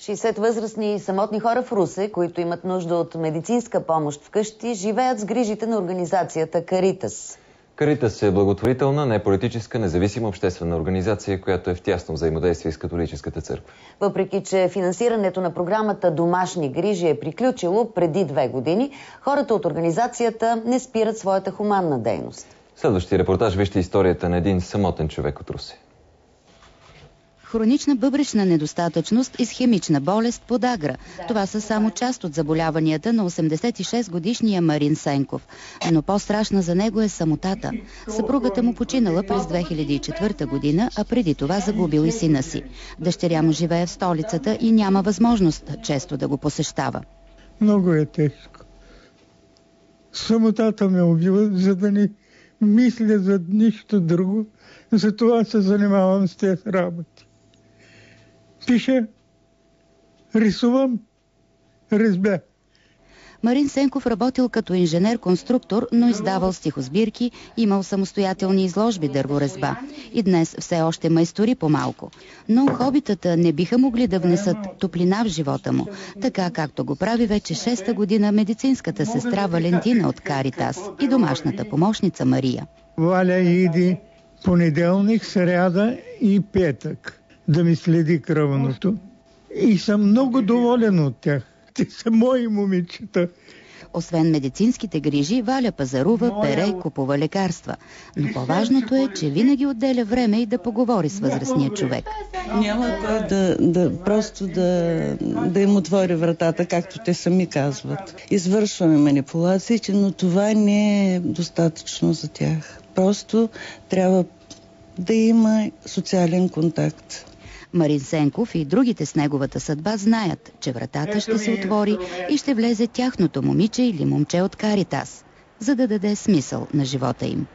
60 възрастни и самотни хора в Русе, които имат нужда от медицинска помощ вкъщи, живеят с грижите на организацията Каритас. Каритас е благотворителна, неполитическа, независима обществена организация, която е в тясно взаимодействие с католическата църква. Въпреки че финансирането на програмата Домашни грижи е приключило преди 2 години, хората от организацията не спират своята хуманна дейност. В следващия репортаж вижте историята на един самотен човек от Русе. Хронична бъбречна недостатъчност, исхемична болест, подагра. Това са само част от заболяванията на 86-годишния Марин Сенков. Но по-страшна за него е самотата. Съпругата му починала през 2004 година, а преди това загубил и сина си. Дъщеря му живее в столицата и няма възможност често да го посещава. Много е тежко. Самотата ме убива, за да не мисля за нищо друго. Затова се занимавам с тези работи. Пиша, рисувам, резбя. Марин Сенков работил като инженер-конструктор, но издавал стихосбирки, имал самостоятелни изложби дърворезба. И днес все още майстори по-малко. Но хобитата не биха могли да внесат топлина в живота му, така както го прави вече 6-та година медицинската сестра Валентина от Каритас и домашната помощница Мария. Валя иди понеделник, сряда и петък да ми следи кръвното. И съм много доволен от тях. Те са мои момичета. Освен медицинските грижи, Валя пазарува, пере, купува лекарства. Но по-важното е, че винаги отделя време и да поговори с възрастния човек. Няма кой да им отвори вратата, както те сами казват. Извършваме манипулации, но това не е достатъчно за тях. Просто трябва да има социален контакт. Марин Сенков и другите с неговата съдба знаят, че вратата ще се отвори и ще влезе тяхното момиче или момче от Каритас, за да даде смисъл на живота им.